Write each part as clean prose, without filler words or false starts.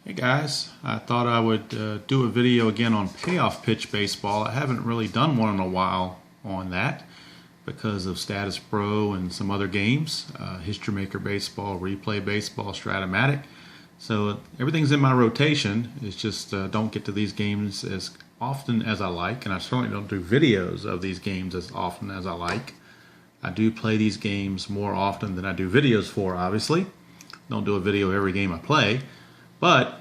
Hey guys, I thought I would do a video again on payoff pitch baseball. I haven't really done one in a while on that because of Status Pro and some other games, History Maker Baseball, Replay Baseball, Stratomatic. So everything's in my rotation. It's just don't get to these games as often as I like, and I certainly don't do videos of these games as often as I like. I do play these games more often than I do videos for, obviously. Don't do a video every game I play. But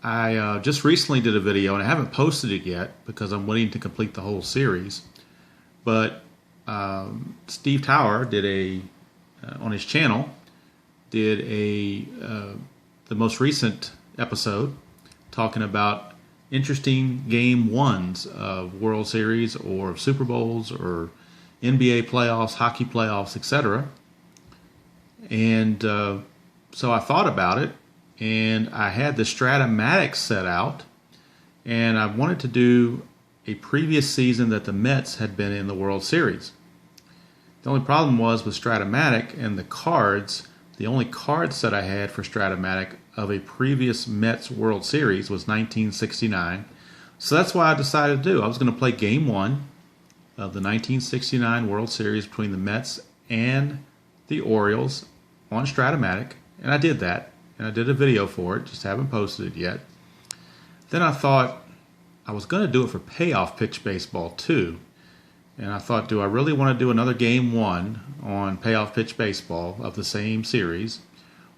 I just recently did a video, and I haven't posted it yet because I'm waiting to complete the whole series. But Steve Tower did on his channel, did the most recent episode talking about interesting game ones of World Series or Super Bowls or NBA playoffs, hockey playoffs, etc. And so I thought about it. And I had the Stratomatic set out, and I wanted to do a previous season that the Mets had been in the World Series. The only problem was with Stratomatic and the cards, the only card set I had for Stratomatic of a previous Mets World Series was 1969. So that's why I decided to do. I was going to play Game 1 of the 1969 World Series between the Mets and the Orioles on Stratomatic, and I did that. And I did a video for it, just haven't posted it yet. Then I thought I was going to do it for payoff pitch baseball too. And I thought, do I really want to do another game one on payoff pitch baseball of the same series?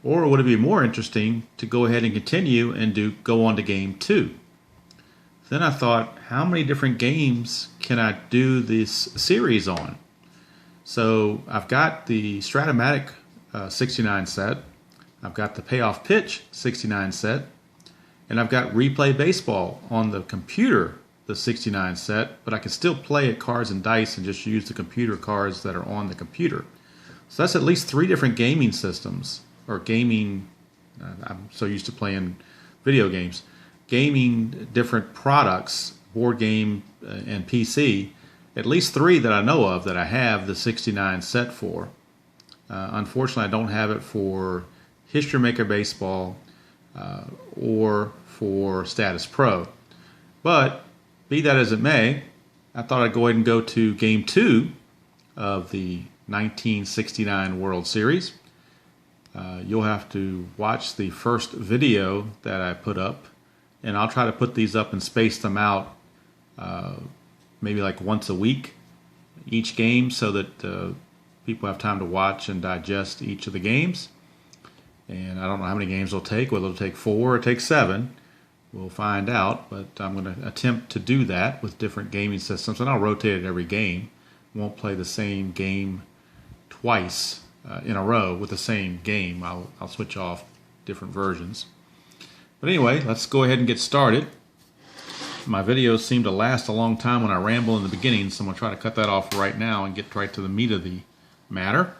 Or would it be more interesting to go ahead and continue and go on to game two? Then I thought, how many different games can I do this series on? So I've got the Stratomatic 69 set. I've got the Payoff Pitch 69 set, and I've got Replay Baseball on the computer, the 69 set, but I can still play at cards and dice and just use the computer cards that are on the computer. So that's at least 3 different gaming systems, or gaming, I'm so used to playing video games, gaming different products, board game and PC, at least 3 that I know of that I have the 69 set for. Unfortunately, I don't have it for History Maker Baseball or for Status Pro. But be that as it may, I thought I'd go ahead and go to Game 2 of the 1969 World Series. You'll have to watch the first video that I put up, and I'll try to put these up and space them out maybe like once a week, each game, so that people have time to watch and digest each of the games. And I don't know how many games it'll take, whether it'll take 4 or take 7. We'll find out, but I'm going to attempt to do that with different gaming systems, and I'll rotate it every game. Won't play the same game twice in a row with the same game. I'll switch off different versions. But anyway, let's go ahead and get started. My videos seem to last a long time when I ramble in the beginning, so I'm going to try to cut that off right now and get right to the meat of the matter.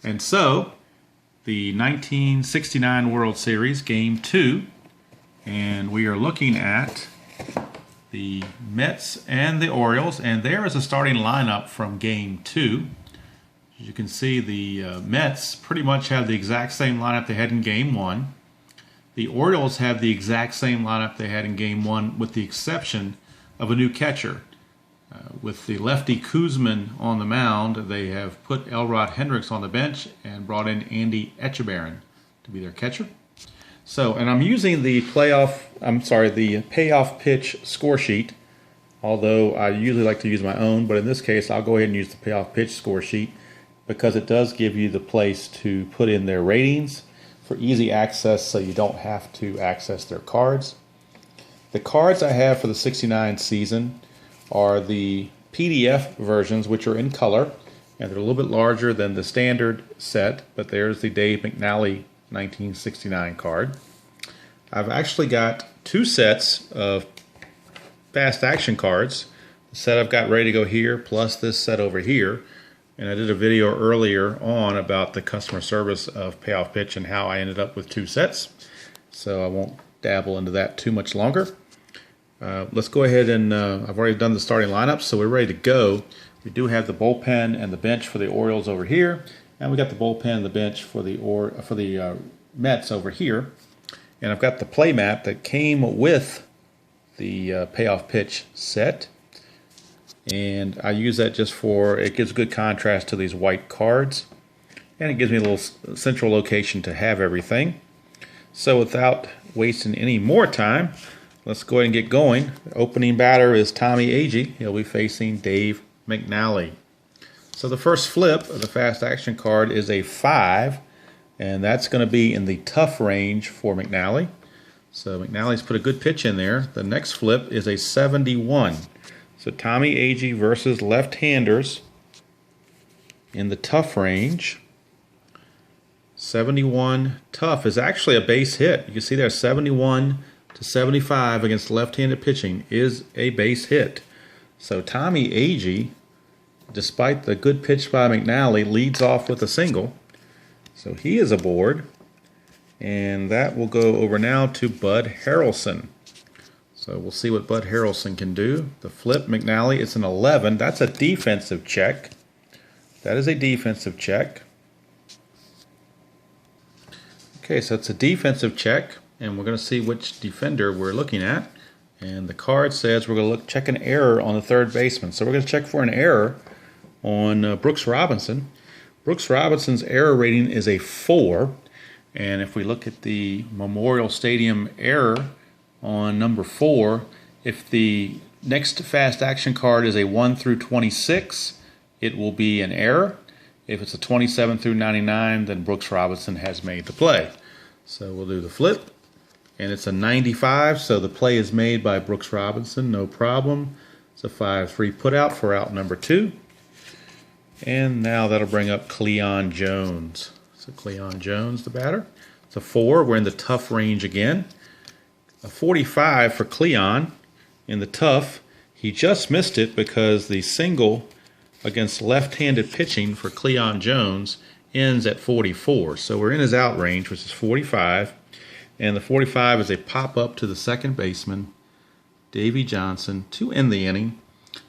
And so, the 1969 World Series, Game 2, and we are looking at the Mets and the Orioles, and there is a starting lineup from Game 2. As you can see, the Mets pretty much have the exact same lineup they had in Game 1. The Orioles have the exact same lineup they had in Game 1, with the exception of a new catcher. With the lefty Kuzman on the mound, they have put Elrod Hendricks on the bench and brought in Andy Etchebarren to be their catcher. So, and I'm using the payoff pitch score sheet, although I usually like to use my own, but in this case I'll go ahead and use the payoff pitch score sheet because it does give you the place to put in their ratings for easy access, so you don't have to access their cards. The cards I have for the 69 season are the PDF versions, which are in color, and they're a little bit larger than the standard set, but there's the Dave McNally 1969 card. I've actually got 2 sets of fast action cards. The set I've got ready to go here, plus this set over here, and I did a video earlier on about the customer service of Payoff Pitch and how I ended up with 2 sets, so I won't dabble into that too much longer. Let's go ahead and I've already done the starting lineup, so we're ready to go. We do have the bullpen and the bench for the Orioles over here, and we got the bullpen and the bench for the Mets over here. And I've got the play mat that came with the payoff pitch set. And I use that just for, it gives good contrast to these white cards. And it gives me a little central location to have everything. So without wasting any more time, let's go ahead and get going. The opening batter is Tommy Agee. He'll be facing Dave McNally. So the first flip of the fast action card is a 5, and that's going to be in the tough range for McNally. So McNally's put a good pitch in there. The next flip is a 71. So Tommy Agee versus left-handers in the tough range. 71 tough is actually a base hit. You can see there 71 to 75 against left-handed pitching is a base hit. So Tommy Agee, despite the good pitch by McNally, leads off with a single. So he is aboard. And that will go over now to Bud Harrelson. So we'll see what Bud Harrelson can do. The flip, McNally, it's an 11. That's a defensive check. That is a defensive check. Okay, so it's a defensive check, and we're going to see which defender we're looking at. And the card says we're going to check an error on the third baseman. So we're going to check for an error on Brooks Robinson. Brooks Robinson's error rating is a 4. And if we look at the Memorial Stadium error on number 4, if the next fast action card is a 1 through 26, it will be an error. If it's a 27 through 99, then Brooks Robinson has made the play. So we'll do the flip, and it's a 95, so the play is made by Brooks Robinson, no problem. It's a 5-3 put out for out number 2. And now that'll bring up Cleon Jones. So Cleon Jones, the batter. It's a 4. We're in the tough range again. A 45 for Cleon in the tough. He just missed it because the single against left-handed pitching for Cleon Jones ends at 44. So we're in his out range, which is 45. And the 45 is a pop-up to the second baseman, Davey Johnson, to end the inning.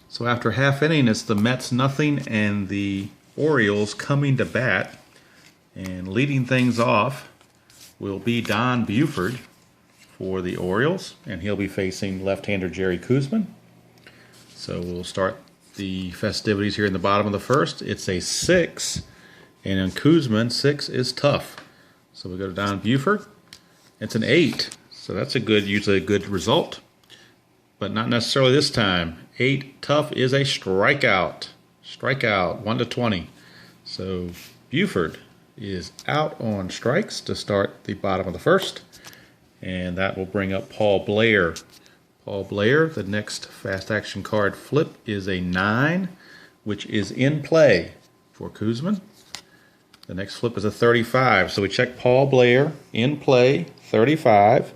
So after half inning, it's the Mets nothing and the Orioles coming to bat. And leading things off will be Don Buford for the Orioles, and he'll be facing left-hander Jerry Koosman. So we'll start the festivities here in the bottom of the first. It's a 6, and on Koosman, 6 is tough. So we go to Don Buford. It's an 8, so that's usually a good result, but not necessarily this time. 8 tough is a strikeout. Strikeout, 1 to 20. So Buford is out on strikes to start the bottom of the first, and that will bring up Paul Blair. Paul Blair, the next fast action card flip is a 9, which is in play for Koosman. The next flip is a 35, so we check Paul Blair, in play, 35,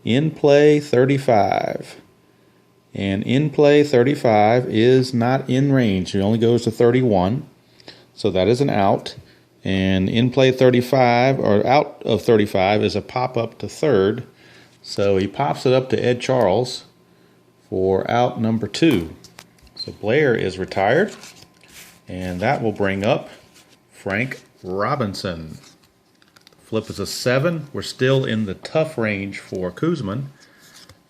in play, 35. And in play 35 is not in range. It only goes to 31, so that is an out. And in play 35, or out of 35, is a pop-up to third. So he pops it up to Ed Charles for out number 2. So Blair is retired, and that will bring up Frank Robinson. Flip is a 7. We're still in the tough range for Koosman.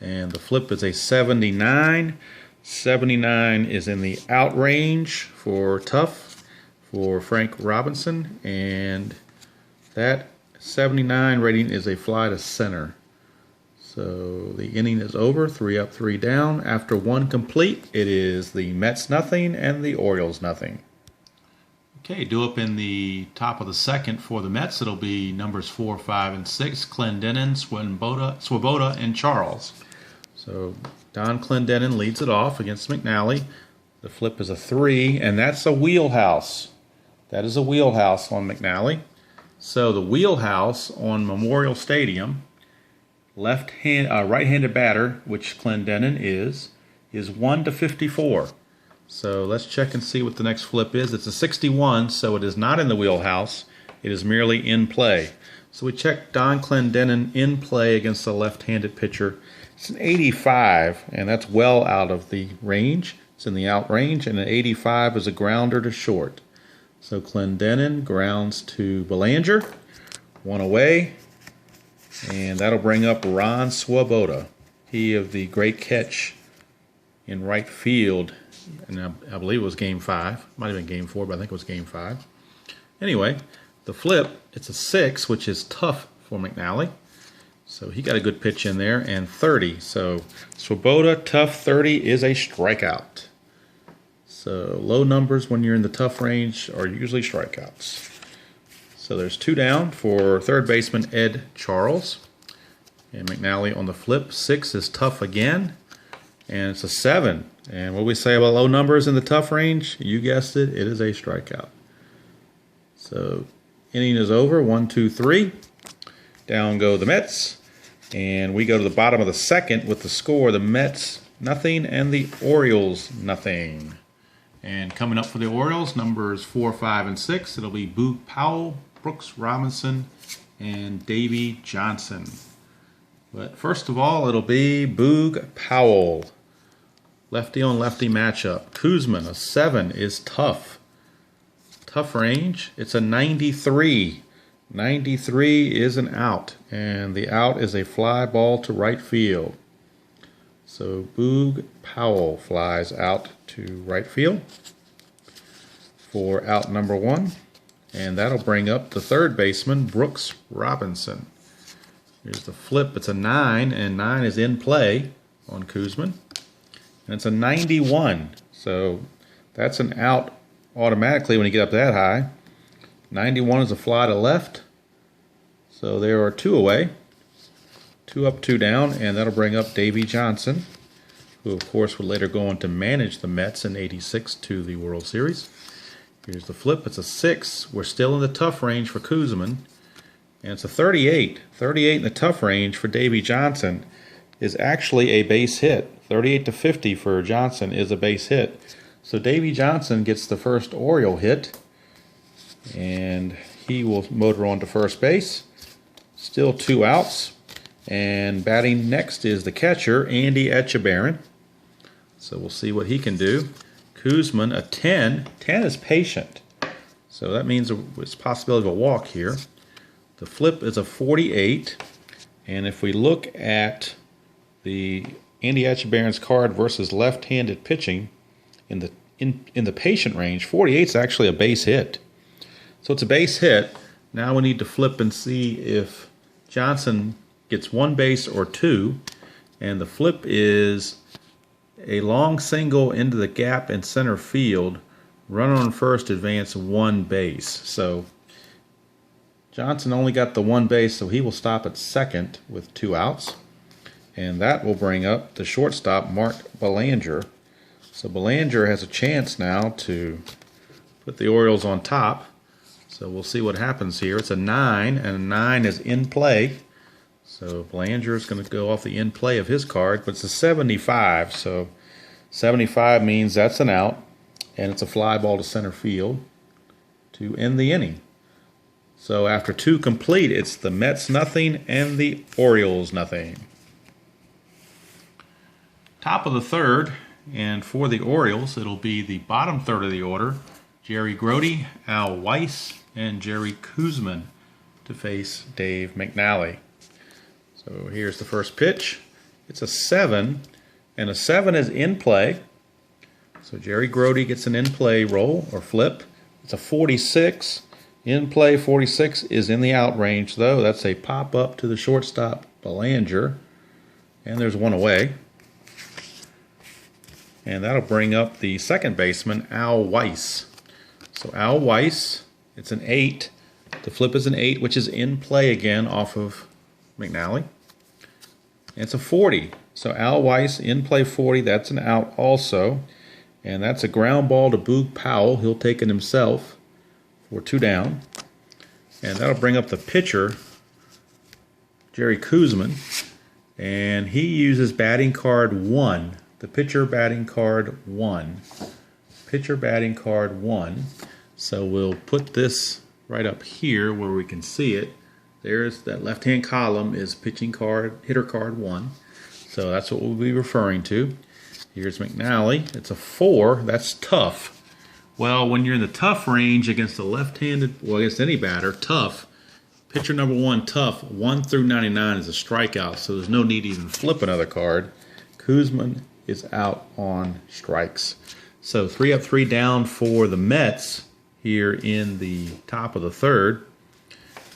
And the flip is a 79. 79 is in the out range for tough for Frank Robinson, and that 79 rating is a fly to center. So the inning is over, 3 up, 3 down. After 1 complete, it is the Mets nothing and the Orioles nothing. Okay, due up in the top of the second for the Mets, it'll be numbers 4, 5, and 6, Clendenon, Swoboda, and Charles. So Don Clendenon leads it off against McNally. The flip is a 3, and that's a wheelhouse. That is a wheelhouse on McNally. So the wheelhouse on Memorial Stadium, right-handed batter, which Clendenon is 1 to 54. So let's check and see what the next flip is. It's a 61, so it is not in the wheelhouse. It is merely in play. So we check Don Clendenon in play against the left-handed pitcher. It's an 85, and that's well out of the range. It's in the out range, and an 85 is a grounder to short. So Clendenon grounds to Belanger. 1 away. And that'll bring up Ron Swoboda. He of the great catch in right field. And I believe it was Game 5. Might have been Game 4, but I think it was Game 5. Anyway, the flip, it's a 6, which is tough for McNally. So he got a good pitch in there, and 30. So Swoboda, tough 30 is a strikeout. So low numbers when you're in the tough range are usually strikeouts. So there's 2 down for third baseman Ed Charles. And McNally on the flip. 6 is tough again. And it's a 7. And what we say about low numbers in the tough range, you guessed it, it is a strikeout. So inning is over. 1, 2, 3. Down go the Mets. And we go to the bottom of the second with the score. The Mets, nothing, and the Orioles, nothing. And coming up for the Orioles, numbers 4, 5, and 6, it'll be Boog Powell, Brooks Robinson, and Davey Johnson. But first of all, it'll be Boog Powell. Lefty on lefty matchup. Kuzman, a 7 is tough. Tough range. It's a 93. 93 is an out, and the out is a fly ball to right field. So Boog Powell flies out to right field for out number 1, and that'll bring up the third baseman, Brooks Robinson. Here's the flip. It's a 9, and 9 is in play on Kuzman, and it's a 91. So that's an out automatically when you get up that high. 91 is a fly to left, so there are 2 away. 2 up, 2 down, and that'll bring up Davey Johnson, who of course would later go on to manage the Mets in '86 to the World Series. Here's the flip. It's a 6. We're still in the tough range for Kuzman, and it's a 38. 38 in the tough range for Davey Johnson is actually a base hit. 38 to 50 for Johnson is a base hit. So Davey Johnson gets the first Oriole hit, and he will motor on to first base. Still 2 outs, and batting next is the catcher, Andy Etchebarren. So we'll see what he can do. Kuzman, a 10. 10 is patient, so that means it's a possibility of a walk here. The flip is a 48, and if we look at the Andy Etchebarren's card versus left-handed pitching in the patient range, 48 is actually a base hit. So it's a base hit. Now we need to flip and see if Johnson gets 1 base or 2. And the flip is a long single into the gap in center field. Runner on first, advance 1 base. So Johnson only got the 1 base, so he will stop at second with 2 outs. And that will bring up the shortstop, Mark Belanger. So Belanger has a chance now to put the Orioles on top. So we'll see what happens here. It's a 9, and a 9 is in play. So Belanger is going to go off the in play of his card, but it's a 75. So 75 means that's an out, and it's a fly ball to center field to end the inning. So after 2 complete, it's the Mets nothing and the Orioles nothing. Top of the third, and for the Orioles, it'll be the bottom third of the order. Jerry Grody, Al Weiss, and Jerry Kuzman to face Dave McNally. So here's the first pitch. It's a 7, and a 7 is in play. So Jerry Grody gets an in-play roll or flip. It's a 46. In play, 46 is in the out range, though. That's a pop-up to the shortstop, Belanger. And there's 1 away. And that'll bring up the second baseman, Al Weiss. So Al Weiss, it's an 8. The flip is an 8, which is in play again off of McNally. And it's a 40. So Al Weiss, in play 40, that's an out also. And that's a ground ball to Boog Powell. He'll take it himself for 2 down. And that'll bring up the pitcher, Jerry Kuzman. And he uses batting card 1. The pitcher batting card 1. Pitcher batting card 1. So we'll put this right up here where we can see it. There's that left-hand column is pitching card, hitter card 1. So that's what we'll be referring to. Here's McNally. It's a 4. That's tough. Well, when you're in the tough range against a left-handed, well, against any batter, tough, Pitcher number 1, tough, 1 through 99 is a strikeout, so there's no need to even flip another card. Koosman is out on strikes. So 3 up, 3 down for the Mets here in the top of the third.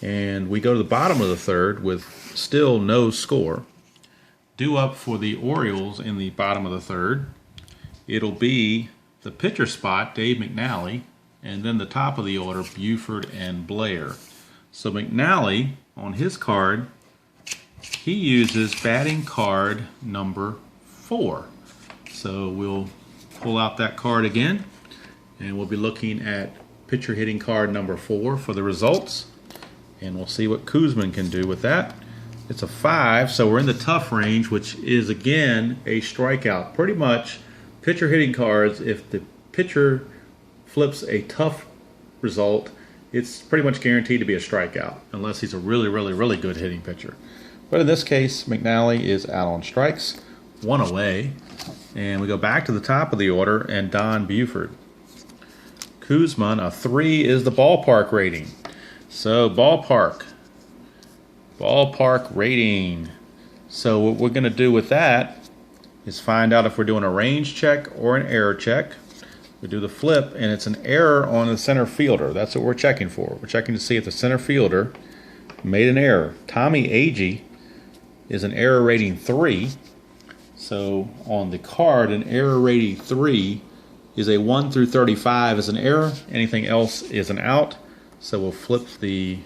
And we go to the bottom of the third with still no score. Due up for the Orioles in the bottom of the third. It'll be the pitcher spot, Dave McNally, and then the top of the order, Buford and Blair. So McNally, on his card, he uses batting card number 4. So we'll pull out that card again, and we'll be looking at pitcher hitting card number 4 for the results. And we'll see what Koosman can do with that. It's a 5, so we're in the tough range, which is, again, a strikeout. Pretty much, pitcher hitting cards, if the pitcher flips a tough result, it's pretty much guaranteed to be a strikeout, unless he's a really, really, really good hitting pitcher. But in this case, McNally is out on strikes, 1 away. And we go back to the top of the order, and Don Buford. Koosman, a 3 is the ballpark rating. So ballpark rating. So what we're going to do with that is find out if we're doing a range check or an error check. We do the flip, and it's an error on the center fielder. That's what we're checking for. We're checking to see if the center fielder made an error. Tommy Agee is an error rating 3. So on the card, an error rating 3 is a 1 through 35 is an error. Anything else is an out. So we'll flip the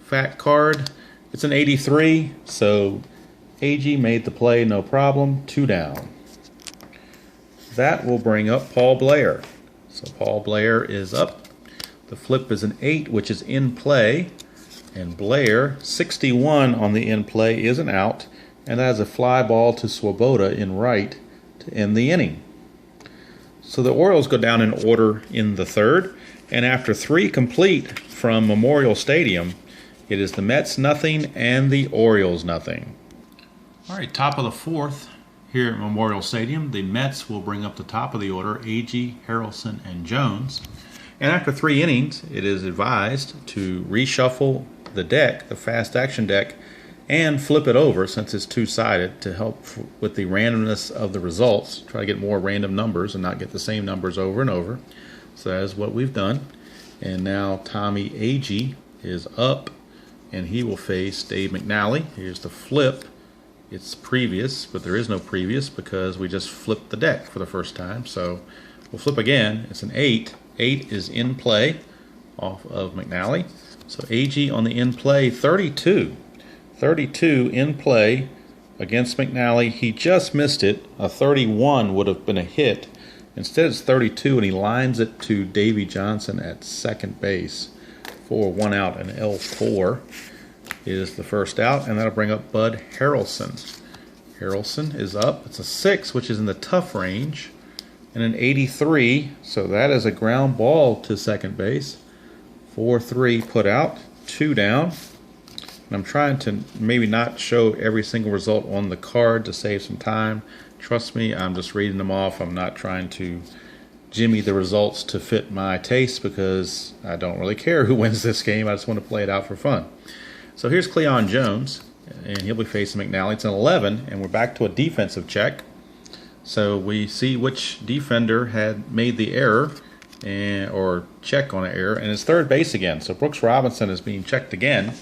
fat card. It's an 83, so Agee made the play, no problem, 2 down. That will bring up Paul Blair. So Paul Blair is up. The flip is an 8, which is in play. And Blair, 61 on the in play, is an out. And that is a fly ball to Swoboda in right to end the inning. So the Orioles go down in order in the third. And after 3 complete from Memorial Stadium, it is the Mets nothing and the Orioles nothing. All right, top of the fourth. Here at Memorial Stadium, the Mets will bring up the top of the order, Agee, Harrelson, and Jones. And after 3 innings, it is advised to reshuffle the deck, the fast action deck, and flip it over since it's 2-sided to help with the randomness of the results. Try to get more random numbers and not get the same numbers over and over. So that is what we've done. And now Tommy Agee is up, and he will face Dave McNally. Here's the flip. It's previous, but there is no previous because we just flipped the deck for the first time. So we'll flip again. It's an 8. 8 is in play off of McNally. So Agee on the in play, 32. 32 in play against McNally. He just missed it. A 31 would have been a hit. Instead it's 32, and he lines it to Davy Johnson at second base for 1 out, and L4 is the first out, and that'll bring up Bud Harrelson. Harrelson is up. It's a 6, which is in the tough range, and an 83, so that is a ground ball to second base. 4-3 put out, 2 down. And I'm trying to maybe not show every single result on the card to save some time. Trust me, I'm just reading them off. I'm not trying to jimmy the results to fit my taste because I don't really care who wins this game. I just want to play it out for fun. So here's Cleon Jones, and he'll be facing McNally. It's an 11, and we're back to a defensive check. So we see which defender had made the error, or check on an error, and it's third base again. So Brooks Robinson is being checked again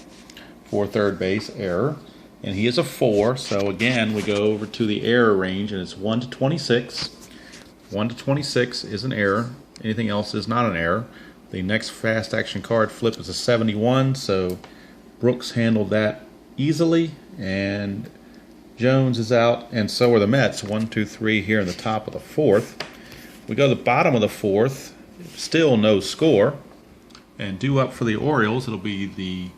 for third base error, and he is a 4. So again, we go over to the error range, and it's 1 to 26. 1 to 26 is an error. Anything else is not an error. The next fast action card flip is a 71, so Brooks handled that easily, and Jones is out, and so are the Mets. 1, 2, 3 here in the top of the fourth. We go to the bottom of the fourth, still no score. And due up for the Orioles, it'll be the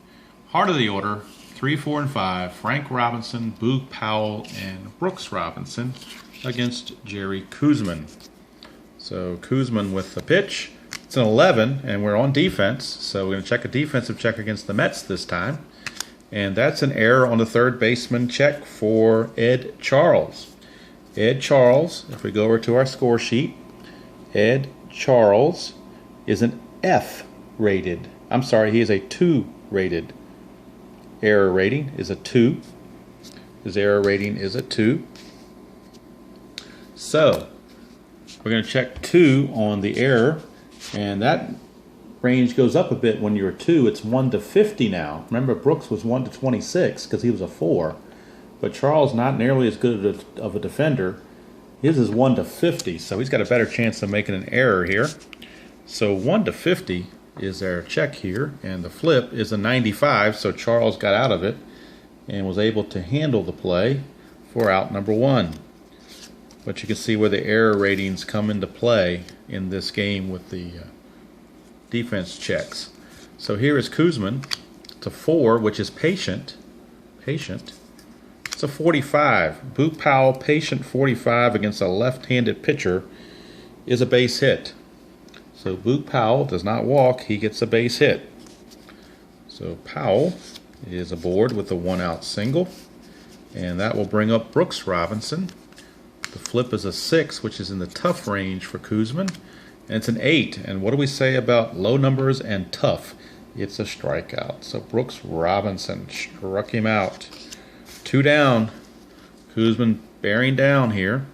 heart of the order, 3, 4, and 5, Frank Robinson, Boog Powell, and Brooks Robinson against Jerry Koosman. So Koosman with the pitch. It's an 11, and we're on defense, so we're going to check a defensive check against the Mets this time. And that's an error on the third baseman check for Ed Charles. Ed Charles, if we go over to our score sheet, Ed Charles is an F rated. I'm sorry, he is a 2 rated error rating is a 2. His error rating is a 2. So we're going to check 2 on the error, and that range goes up a bit when you're a 2. It's 1 to 50 now. Remember, Brooks was 1 to 26 because he was a 4. But Charles, not nearly as good of a defender. His is 1 to 50, so he's got a better chance of making an error here. So 1 to 50 is our check here, and the flip is a 95, so Charles got out of it and was able to handle the play for out number 1. But you can see where the error ratings come into play in this game with the defense checks. So here is Kuzman. It's a 4, which is patient. It's a 45. Boop Powell, patient 45 against a left-handed pitcher is a base hit. So Boop Powell does not walk, he gets a base hit. So Powell is aboard with a 1-out single, and that will bring up Brooks Robinson. The flip is a 6, which is in the tough range for Kuzman, and it's an 8. And what do we say about low numbers and tough? It's a strikeout. So Brooks Robinson struck him out. 2 down. Kuzman bearing down here.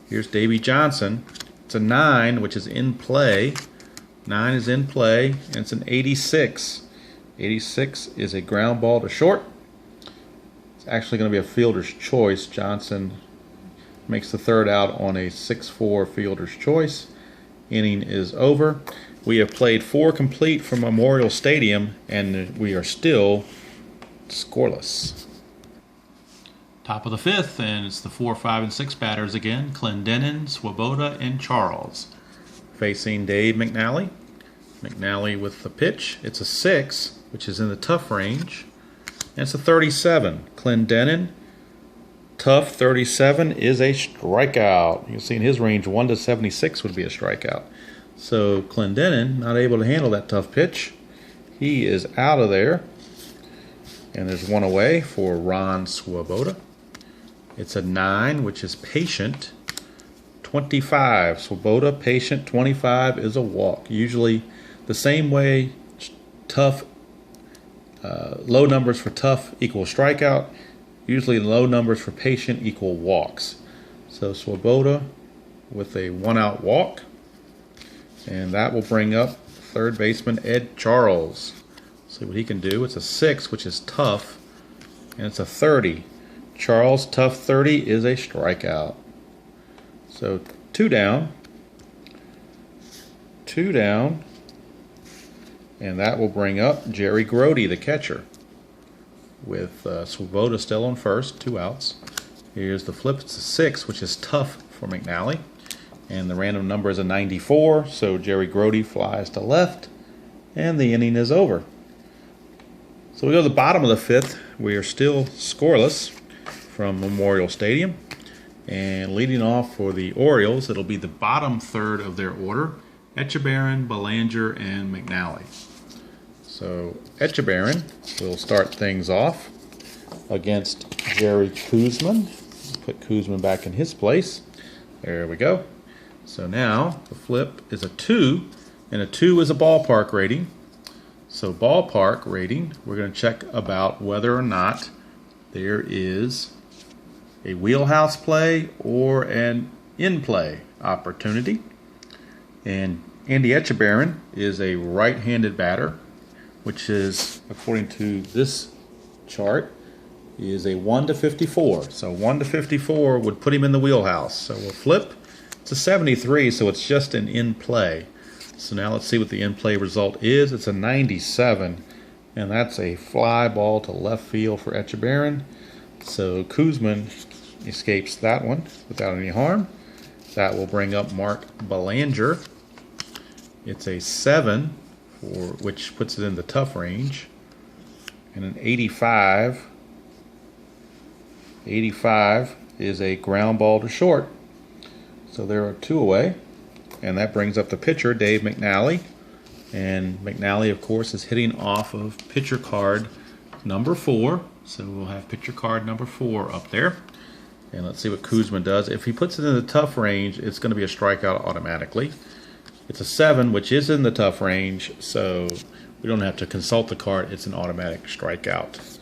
Here's Davey Johnson. It's a 9, which is in play. 9 is in play, and it's an 86. 86 is a ground ball to short. It's actually going to be a fielder's choice. Johnson makes the 3rd out on a 6-4 fielder's choice. Inning is over. We have played 4 complete from Memorial Stadium, and we are still scoreless. Top of the 5th, and it's the 4, 5, and 6 batters again. Clendenon, Swoboda, and Charles. Facing Dave McNally. McNally with the pitch. It's a 6, which is in the tough range. And it's a 37. Clendenon, tough 37 is a strikeout. You can see in his range 1 to 76 would be a strikeout. So Clendenon not able to handle that tough pitch. He is out of there. And there's 1 away for Ron Swoboda. It's a 9, which is patient. 25. Swoboda, patient. 25 is a walk. Usually the same way tough, low numbers for tough equal strikeout. Usually low numbers for patient equal walks. So Swoboda with a 1-out walk. And that will bring up 3rd baseman Ed Charles. See what he can do. It's a 6, which is tough. And it's a 30. Charles, tough 30 is a strikeout. So 2 down. 2 down. And that will bring up Jerry Grody, the catcher, with Swoboda still on first, 2 outs. Here's the flip. It's a 6, which is tough for McNally. And the random number is a 94, so Jerry Grody flies to left, and the inning is over. So we go to the bottom of the 5th. We are still scoreless from Memorial Stadium. And leading off for the Orioles, it'll be the bottom 3rd of their order. Etchebarren, Belanger, and McNally. So Etchebarren will start things off against Jerry Kuzman. Put Kuzman back in his place. There we go. So now the flip is a 2, and a 2 is a ballpark rating. So ballpark rating, we're going to check about whether or not there is a wheelhouse play or an in-play opportunity. And Andy Etchebarren is a right-handed batter, which is, according to this chart, is a 1 to 54. So 1 to 54 would put him in the wheelhouse. So we'll flip. It's a 73, so it's just an in-play. So now let's see what the in-play result is. It's a 97, and that's a fly ball to left field for Etchebarren. So Kuzman escapes that one without any harm. That will bring up Mark Belanger. It's a 7, which puts it in the tough range, and an 85. 85 is a ground ball to short. So there are 2 away. And that brings up the pitcher, Dave McNally. And McNally, of course, is hitting off of pitcher card number 4. So we'll have pitcher card number 4 up there. And let's see what Kuzman does. If he puts it in the tough range, it's going to be a strikeout automatically. It's a 7, which is in the tough range, so we don't have to consult the card. It's an automatic strikeout.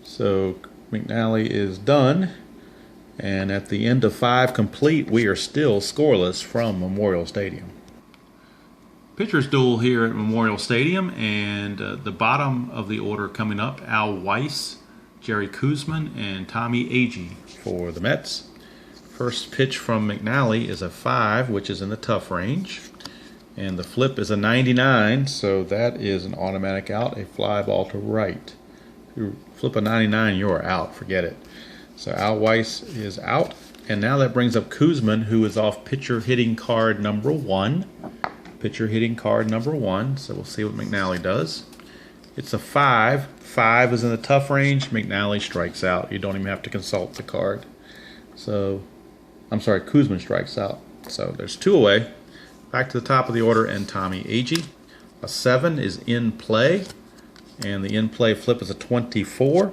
So McNally is done. And at the end of 5 complete, we are still scoreless from Memorial Stadium. Pitchers duel here at Memorial Stadium, and the bottom of the order coming up, Al Weiss, Jerry Koosman, and Tommy Agee for the Mets. First pitch from McNally is a 5, which is in the tough range. And the flip is a 99, so that is an automatic out, a fly ball to right. If you flip a 99, you're out, forget it. So Al Weiss is out, and now that brings up Koosman, who is off pitcher hitting card number 1. Pitcher hitting card number 1, so we'll see what McNally does. It's a 5. 5 is in the tough range. McNally strikes out. You don't even have to consult the card. So, I'm sorry, Koosman strikes out. So there's 2 away. Back to the top of the order, and Tommy Agee. A 7 is in play, and the in-play flip is a 24.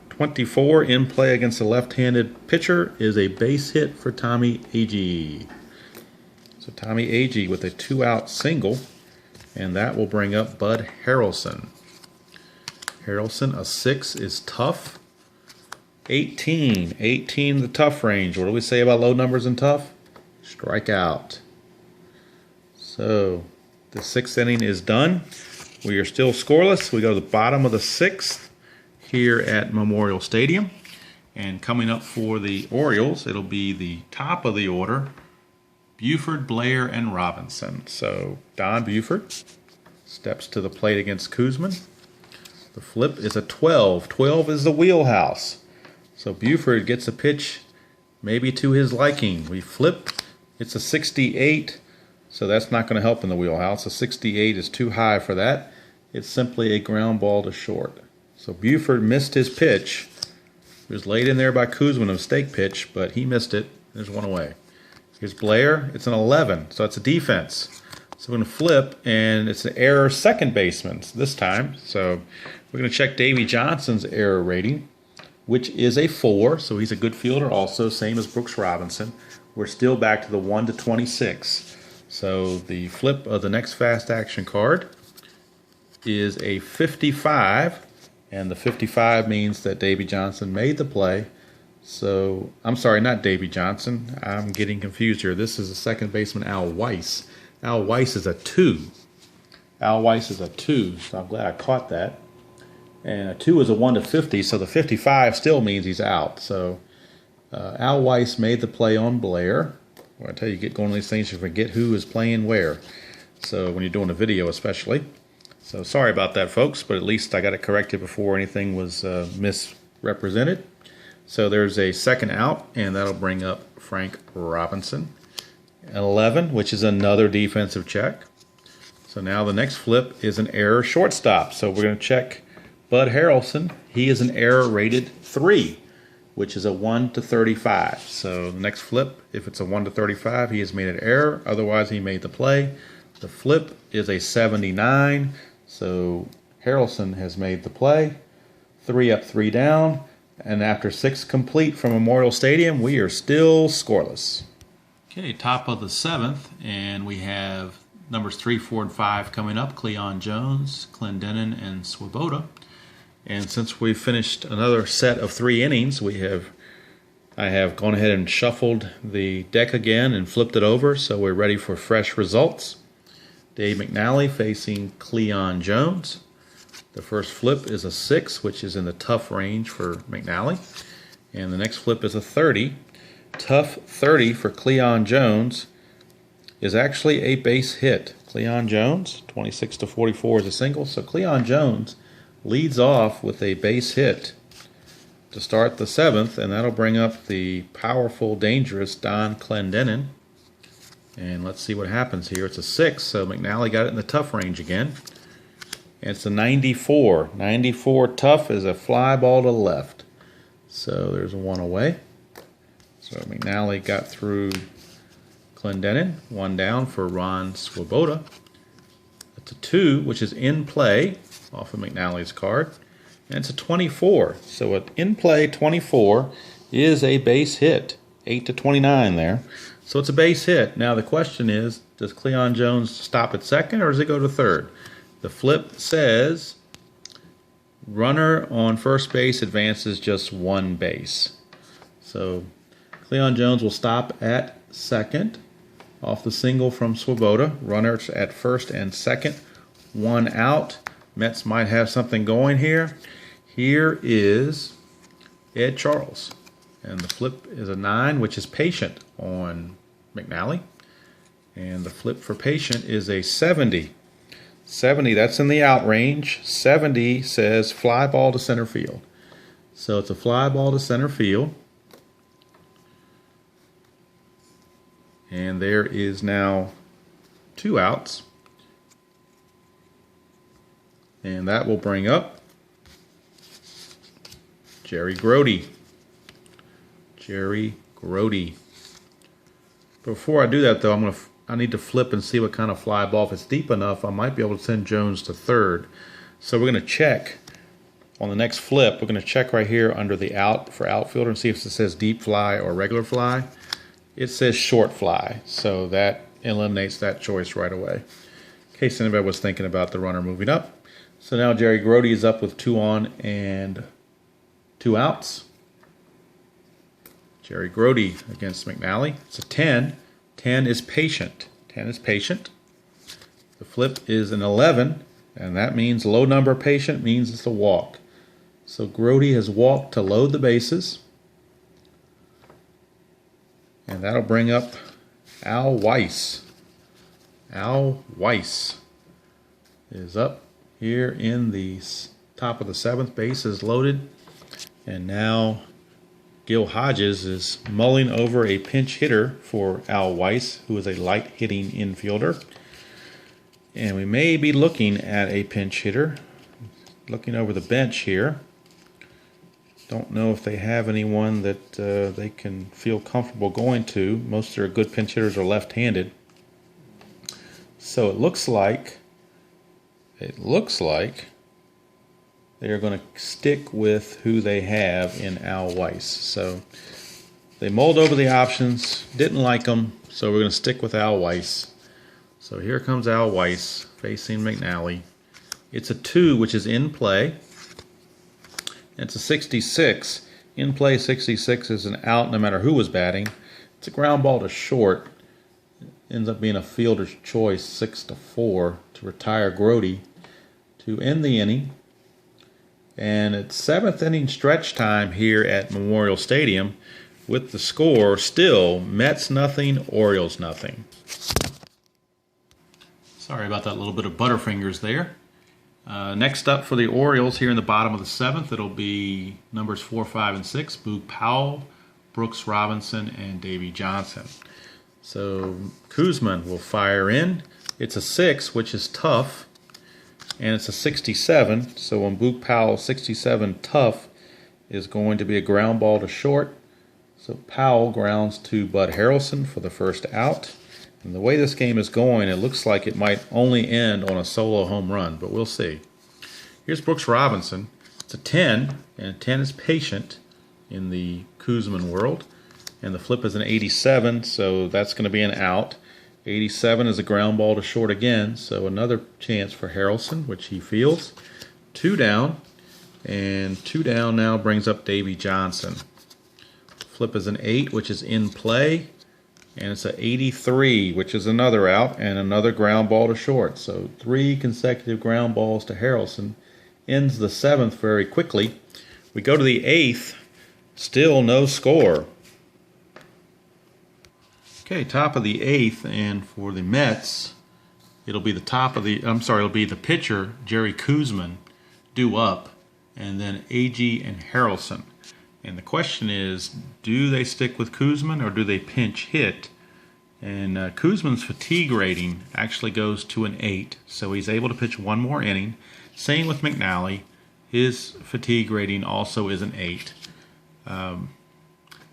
24 in play against a left-handed pitcher is a base hit for Tommy Agee. So Tommy Agee with a 2-out single, and that will bring up Bud Harrelson. Harrelson, a 6 is tough. 18 the tough range. What do we say about low numbers in tough? Strike out. So the 6th inning is done. We are still scoreless. We go to the bottom of the 6th here at Memorial Stadium. And coming up for the Orioles, it'll be the top of the order, Buford, Blair, and Robinson. So Don Buford steps to the plate against Koosman. The flip is a 12. 12 is the wheelhouse. So Buford gets a pitch maybe to his liking. We flip. It's a 68. So that's not going to help in the wheelhouse. A 68 is too high for that. It's simply a ground ball to short. So Buford missed his pitch. It was laid in there by Koosman, a mistake pitch, but he missed it. There's 1 away. Here's Blair. It's an 11, so it's a defense. So we're going to flip, and it's an error second baseman this time. So we're going to check Davey Johnson's error rating, which is a 4, so he's a good fielder also, same as Brooks Robinson. We're still back to the 1 to 26. So the flip of the next fast action card is a 55. And the 55 means that Davey Johnson made the play. So, I'm sorry, not Davey Johnson. I'm getting confused here. This is the second baseman, Al Weiss. Al Weiss is a 2. Al Weiss is a 2, so I'm glad I caught that. And a 2 is a 1 to 50, so the 55 still means he's out. So, Al Weiss made the play on Blair. Well, I tell you, get going on these things, you forget who is playing where. So, when you're doing a video especially. So sorry about that, folks, but at least I got it corrected before anything was misrepresented. So there's a second out, and that'll bring up Frank Robinson. 11, which is another defensive check. So now the next flip is an error shortstop. So we're going to check Bud Harrelson. He is an error rated 3, which is a 1 to 35. So the next flip, if it's a 1 to 35, he has made an error. Otherwise, he made the play. The flip is a 79. So Harrelson has made the play. 3 up, 3 down. And after 6 complete from Memorial Stadium, we are still scoreless. Okay, top of the 7th, and we have numbers 3, 4, and 5 coming up. Cleon Jones, Clendenon, and Swoboda. And since we've finished another set of 3 innings, I have gone ahead and shuffled the deck again and flipped it over, so we're ready for fresh results. Dave McNally facing Cleon Jones. The first flip is a 6, which is in the tough range for McNally. And the next flip is a 30. Tough 30 for Cleon Jones is actually a base hit. Cleon Jones, 26 to 44 is a single. So Cleon Jones leads off with a base hit to start the 7th, and that'll bring up the powerful, dangerous Don Clendenon. And let's see what happens here. It's a 6, so McNally got it in the tough range again. And it's a 94. 94 tough is a fly ball to the left. So there's a 1 away. So McNally got through Clendenon. 1 down for Ron Swoboda. It's a 2, which is in play off of McNally's card. And it's a 24. So an in play 24 is a base hit. 8 to 29 there. So it's a base hit. Now the question is, does Cleon Jones stop at second or does it go to third? The flip says runner on first base advances just one base. So Cleon Jones will stop at second off the single from Swoboda. Runners at first and second, one out. Mets might have something going here. Here is Ed Charles. And the flip is a 9, which is patient on McNally. And the flip for patient is a 70. 70, that's in the out range. 70 says fly ball to center field. So it's a fly ball to center field. And there is now 2 outs. And that will bring up Jerry Grody. Jerry Grody. Before I do that, though, I need to flip and see what kind of fly ball. If it's deep enough, I might be able to send Jones to third. So we're going to check on the next flip. We're going to check right here under the out for outfielder and see if it says deep fly or regular fly. It says short fly, so that eliminates that choice right away, in case anybody was thinking about the runner moving up. So now Jerry Grody is up with 2 on and 2 outs. Jerry Grody against McNally. It's a 10. 10 is patient. 10 is patient. The flip is an 11, and that means low number patient means it's a walk. So Grody has walked to load the bases. And that'll bring up Al Weiss. Al Weiss is up here in the top of the 7th. Base is loaded. And now Gil Hodges is mulling over a pinch hitter for Al Weiss, who is a light-hitting infielder. And we may be looking at a pinch hitter. Looking over the bench here. Don't know if they have anyone that they can feel comfortable going to. Most of their good pinch hitters are left-handed. So it looks like they're going to stick with who they have in Al Weiss. So they mulled over the options, didn't like them, so we're going to stick with Al Weiss. So here comes Al Weiss facing McNally. It's a 2, which is in play. It's a 66. In play, 66 is an out no matter who was batting. It's a ground ball to short. Ends up being a fielder's choice, 6-4, to retire Grody to end the inning. And it's 7th inning stretch time here at Memorial Stadium with the score still Mets nothing, Orioles nothing. Sorry about that little bit of butterfingers there. Next up for the Orioles here in the bottom of the 7th, it'll be numbers 4, 5, and 6, Boog Powell, Brooks Robinson, and Davey Johnson. So Kuzman will fire in. It's a 6, which is tough, and it's a 67. So when Boog Powell 67 tough is going to be a ground ball to short. So Powell grounds to Bud Harrelson for the first out. And the way this game is going, it looks like it might only end on a solo home run, but we'll see. Here's Brooks Robinson. It's a 10, and 10 is patient in the Kuzman world. And the flip is an 87, so that's going to be an out. 87 is a ground ball to short again, so another chance for Harrelson, which he fields. 2 down, and 2 down now brings up Davey Johnson. Flip is an 8, which is in play. And it's an 83, which is another out, and another ground ball to short. So 3 consecutive ground balls to Harrelson. Ends the 7th very quickly. We go to the 8th, still no score. Okay, top of the 8th, and for the Mets, it'll be the it'll be the pitcher, Jerry Kuzman, due up, and then Agee and Harrelson. And the question is, do they stick with Kuzman or do they pinch hit? And Kuzman's fatigue rating actually goes to an 8, so he's able to pitch 1 more inning. Same with McNally. His fatigue rating also is an 8.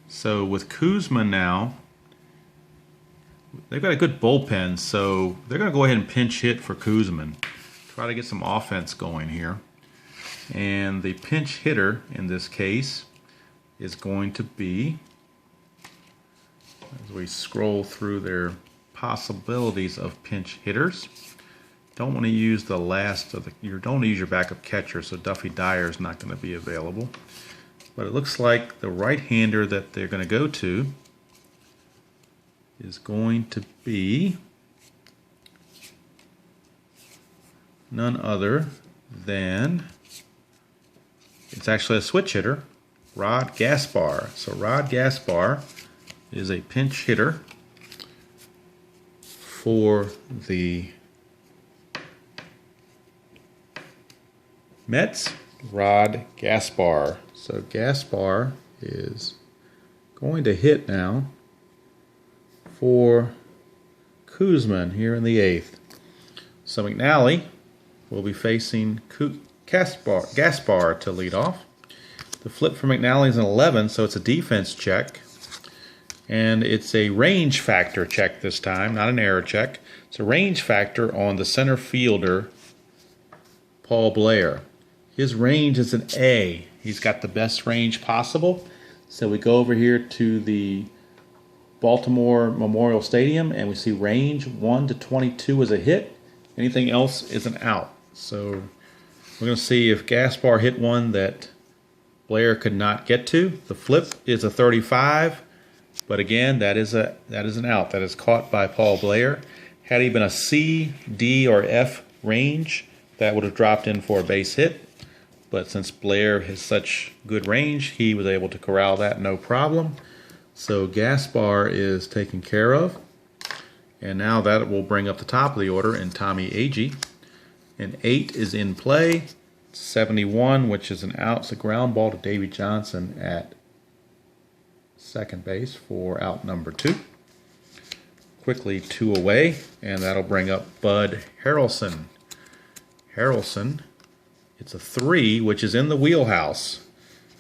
So with Kuzman now, they've got a good bullpen, so they're going to go ahead and pinch hit for Kuzman. Try to get some offense going here. And the pinch hitter in this case is going to be, as we scroll through their possibilities of pinch hitters, don't want to use the last of the, you don't want to use your backup catcher, so Duffy Dyer is not going to be available. But it looks like the right-hander that they're going to go to is going to be none other than, it's actually a switch hitter, Rod Gaspar. So Rod Gaspar is a pinch hitter for the Mets. Rod Gaspar. So Gaspar is going to hit now for Kuzman here in the 8th. So McNally will be facing Gaspar to lead off. The flip for McNally is an 11, so it's a defense check. And it's a range factor check this time, not an error check. It's a range factor on the center fielder, Paul Blair. His range is an A. He's got the best range possible. So we go over here to the Baltimore Memorial Stadium and we see range 1 to 22 is a hit. Anything else is an out. So we're going to see if Gaspar hit one that Blair could not get to. The flip is a 35, but again, that is an out. That is caught by Paul Blair. Had he been a C, D, or F range, that would have dropped in for a base hit. But since Blair has such good range, he was able to corral that no problem. So Gaspar is taken care of. And now that will bring up the top of the order in Tommy Agee. And 8 is in play. 71, which is an out. It's a ground ball to Davey Johnson at second base for out number 2. Quickly 2 away, and that'll bring up Bud Harrelson. Harrelson, it's a 3, which is in the wheelhouse.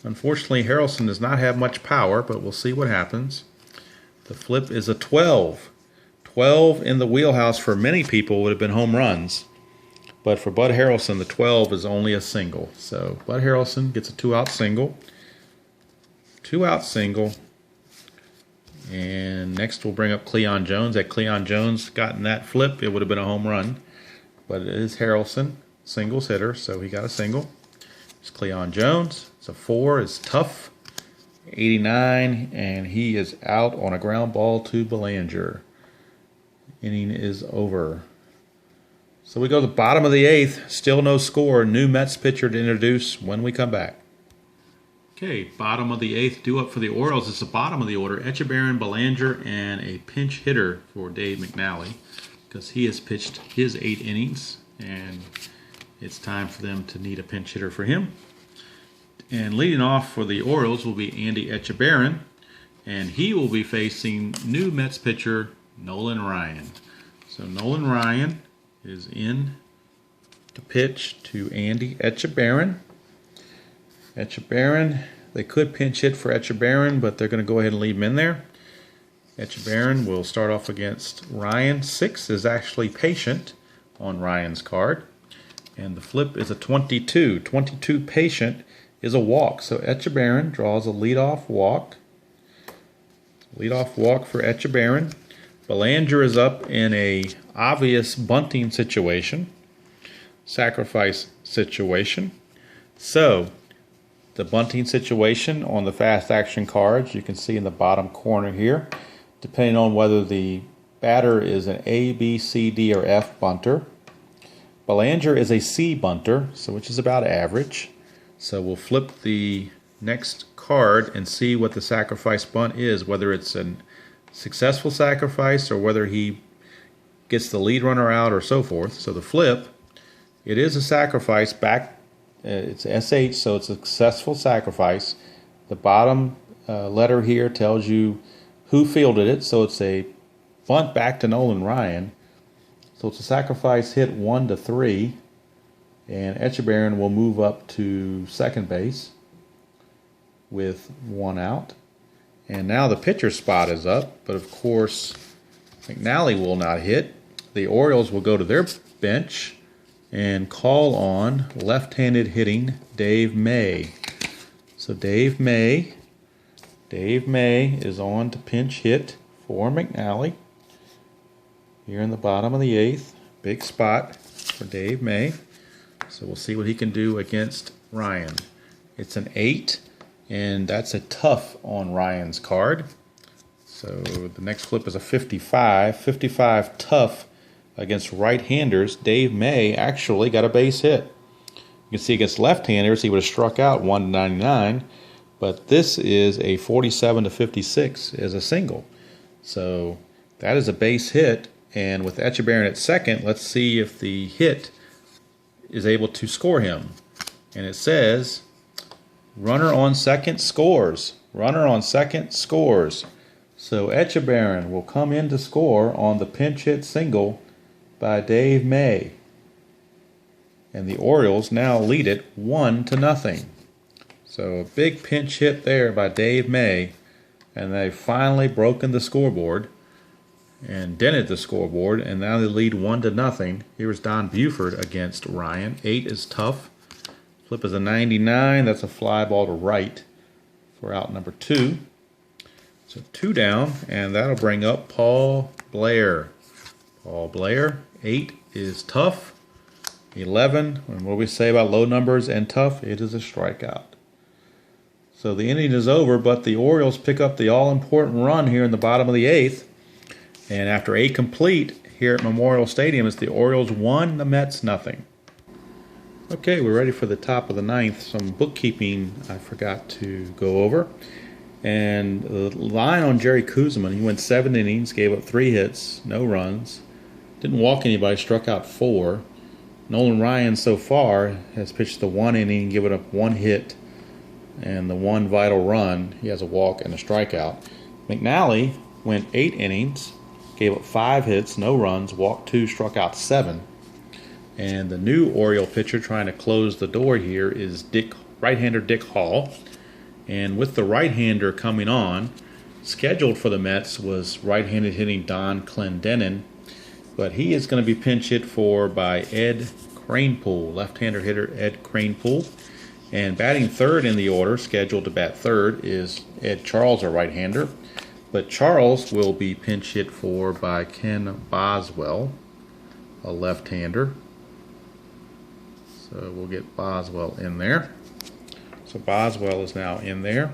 Unfortunately, Harrelson does not have much power, but we'll see what happens. The flip is a 12. 12 in the wheelhouse for many people would have been home runs. But for Bud Harrelson, the 12 is only a single. So Bud Harrelson gets a 2-out single. 2-out single. And next we'll bring up Cleon Jones. Had Cleon Jones gotten that flip, it would have been a home run. But it is Harrelson, singles hitter, so he got a single. It's Cleon Jones. It's a 4. It's tough. 89, and he is out on a ground ball to Belanger. Inning is over. So we go to the bottom of the 8th. Still no score. New Mets pitcher to introduce when we come back. Okay, bottom of the 8th. Due up for the Orioles. It's the bottom of the order. Etchebarren, Belanger, and a pinch hitter for Dave McNally because he has pitched his 8 innings, and it's time for them to need a pinch hitter for him. And leading off for the Orioles will be Andy Etchebarren, and he will be facing new Mets pitcher Nolan Ryan. So Nolan Ryan is in to pitch to Andy Etchebarren. Etchebarren, they could pinch hit for Etchebarren, but they're going to go ahead and leave him in there. Etchebarren will start off against Ryan. 6 is actually patient on Ryan's card. And the flip is a 22. 22 patient is a walk. So Etchebarren draws a leadoff walk. Leadoff walk for Etchebarren. Belanger is up in a obvious bunting situation, sacrifice situation. So the bunting situation on the fast action cards, you can see in the bottom corner here, depending on whether the batter is an A, B, C, D, or F bunter. Belanger is a C bunter, so which is about average. So we'll flip the next card and see what the sacrifice bunt is, whether it's a successful sacrifice or whether he gets the lead runner out or so forth. So the flip, it is a sacrifice back. It's SH, so it's a successful sacrifice. The bottom letter here tells you who fielded it, so it's a bunt back to Nolan Ryan. So it's a sacrifice hit 1 to 3, and Etchebarren will move up to second base with 1 out. And now the pitcher spot is up, but of course McNally will not hit. The Orioles will go to their bench and call on left-handed hitting Dave May. So Dave May is on to pinch hit for McNally here in the bottom of the 8th. Big spot. for Dave May. So we'll see what he can do against Ryan. It's an 8, and that's a tough on Ryan's card. So the next flip is a 55. 55 tough against right-handers. Dave May actually got a base hit. You can see against left-handers he would have struck out 1-99, but this is a 47-56 as a single. So that is a base hit, and with Etchebarren at second, let's see if the hit is able to score him. And it says, runner on second scores. Runner on second scores. So Etchebarren will come in to score on the pinch hit single by Dave May. And the Orioles now lead it 1-0. So a big pinch hit there by Dave May. And they've finally broken the scoreboard and dented the scoreboard. And now they lead 1-0. Here's Don Buford against Ryan. 8 is tough. Flip is a 99. That's a fly ball to right for out number 2. So 2 down, and that'll bring up Paul Blair. Paul Blair, 8 is tough. 11, and what we say about low numbers and tough, it is a strikeout. So the inning is over, but the Orioles pick up the all-important run here in the bottom of the 8th. And after 8 complete here at Memorial Stadium, it's the Orioles 1, the Mets nothing. Okay, we're ready for the top of the 9th. Some bookkeeping I forgot to go over. And the line on Jerry Koosman, he went 7 innings, gave up 3 hits, no runs, didn't walk anybody, struck out 4. Nolan Ryan so far has pitched the 1 inning, given up 1 hit, and the 1 vital run. He has a walk and a strikeout. McNally went 8 innings, gave up 5 hits, no runs, walked 2, struck out 7. And the new Oriole pitcher trying to close the door here is right-hander Dick Hall. And with the right-hander coming on, scheduled for the Mets was right-handed hitting Don Clendenin, but he is going to be pinch hit for by Ed Kranepool, left-hander hitter Ed Kranepool. And batting third in the order, scheduled to bat third, is Ed Charles, a right-hander. But Charles will be pinch hit for by Ken Boswell, a left-hander. So we'll get Boswell in there. So Boswell is now in there.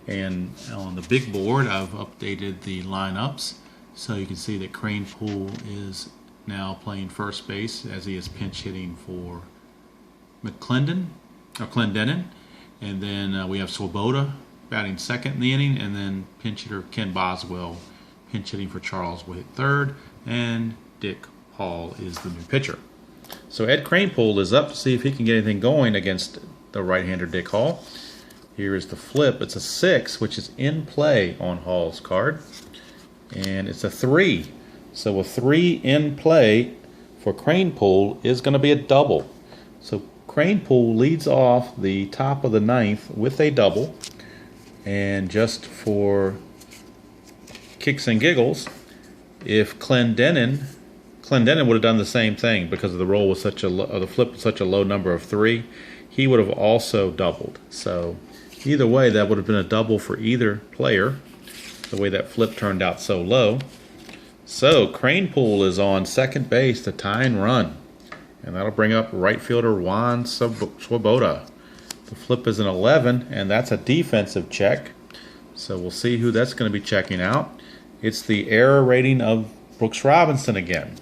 And on the big board, I've updated the lineups. So you can see that Kranepool is now playing first base as he is pinch hitting for Clendenin. And then we have Swoboda batting second in the inning. And then pinch hitter Ken Boswell pinch hitting for Charles will hit third. And Dick Hall is the new pitcher. So Ed Kranepool is up to see if he can get anything going against the right-hander Dick Hall. Here is the flip. It's a 6, which is in play on Hall's card. And it's a 3. So a 3 in play for Kranepool is going to be a double. So Kranepool leads off the top of the 9th with a double. And just for kicks and giggles, if Clendenin would have done the same thing because of the roll was such a the flip was such a low number of 3, he would have also doubled. So either way, that would have been a double for either player, the way that flip turned out so low. So Kranepool is on second base to tie and run, and that'll bring up right fielder Juan Swoboda. The flip is an 11, and that's a defensive check. So we'll see who that's going to be checking out. It's the error rating of Brooks Robinson again.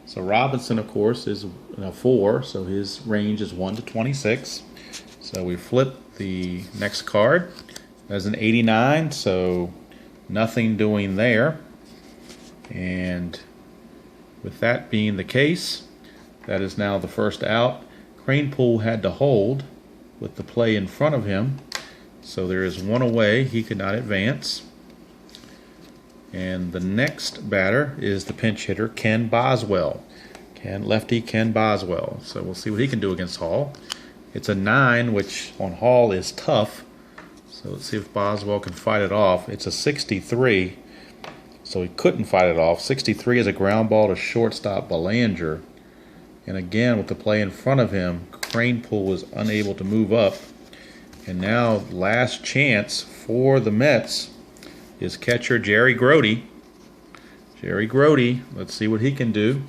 So Robinson, of course, is a 4, so his range is 1 to 26. So we flip the next card. That's an 89, so nothing doing there. And with that being the case, that is now the first out. Kranepool had to hold with the play in front of him. So there is 1 away. He could not advance. And the next batter is the pinch hitter, Ken Boswell. Lefty Ken Boswell. So we'll see what he can do against Hall. It's a 9, which on Hall is tough. So let's see if Boswell can fight it off. It's a 63, so he couldn't fight it off. 63 is a ground ball to shortstop Belanger. And again, with the play in front of him, Kranepool was unable to move up. And now, last chance for the Mets is catcher Jerry Grody. Jerry Grody, let's see what he can do.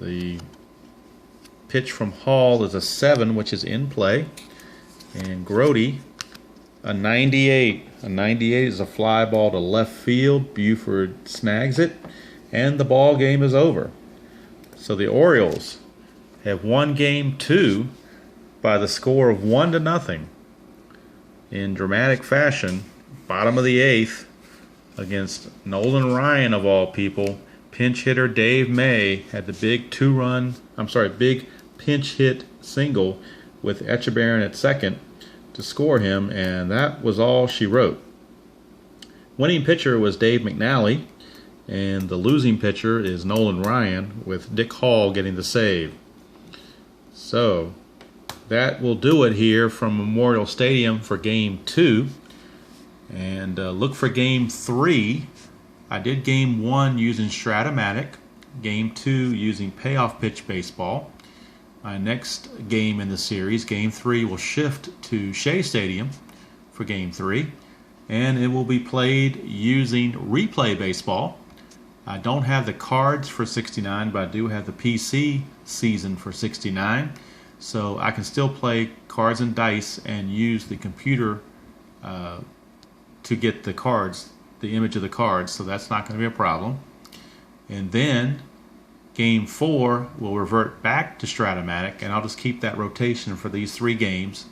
The pitch from Hall is a 7, which is in play. And Grody, a 98. A 98 is a fly ball to left field. Buford snags it, and the ball game is over. So the Orioles have won Game 2 by the score of 1-0 in dramatic fashion. Bottom of the 8th against Nolan Ryan of all people. Pinch hitter Dave May had the big big pinch hit single with Echebarren at second to score him, and that was all she wrote. Winning pitcher was Dave McNally, and the losing pitcher is Nolan Ryan, with Dick Hall getting the save. So that will do it here from Memorial Stadium for Game 2. And look for Game 3. I did Game 1 using Stratomatic, Game 2 using Payoff pitch baseball. My next game in the series, Game 3, will shift to Shea Stadium for Game 3, and it will be played using replay baseball. I don't have the cards for 69, but I do have the PC season for 69, so I can still play cards and dice and use the computer to get the cards, the image of the cards, so that's not going to be a problem. And then Game 4 will revert back to Stratomatic, and I'll just keep that rotation for these 3 games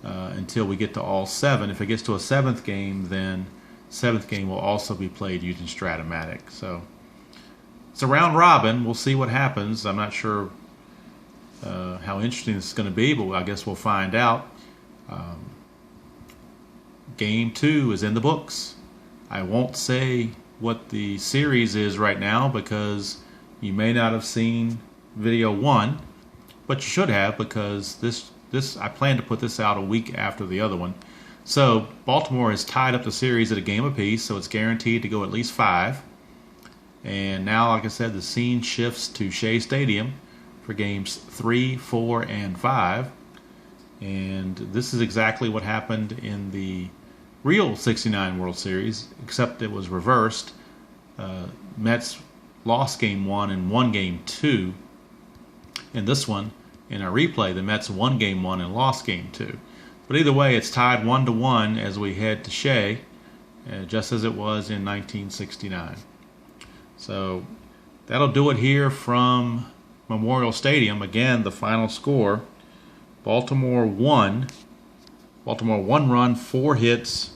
until we get to all 7. If it gets to a 7th game, then 7th game will also be played using Stratomatic. So it's a round robin. We'll see what happens. I'm not sure how interesting this is going to be, but I guess we'll find out. Game 2 is in the books. I won't say what the series is right now because you may not have seen video 1, but you should have, because this I plan to put this out a week after the other one. So Baltimore has tied up the series at a game apiece, so it's guaranteed to go at least 5. And now, like I said, the scene shifts to Shea Stadium for Games 3, 4, and 5. And this is exactly what happened in the real 69 World Series, except it was reversed. Mets lost Game 1 and won Game 2. In this one, in a replay, the Mets won Game 1 and lost Game 2. But either way, it's tied 1-1 as we head to Shea, just as it was in 1969. So that'll do it here from Memorial Stadium. Again, the final score: Baltimore 1 run, 4 hits,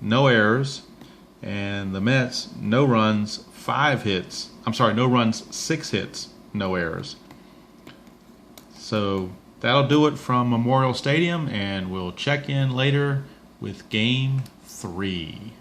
no errors, and the Mets no runs, 6 hits, no errors. So that'll do it from Memorial Stadium, and we'll check in later with Game 3.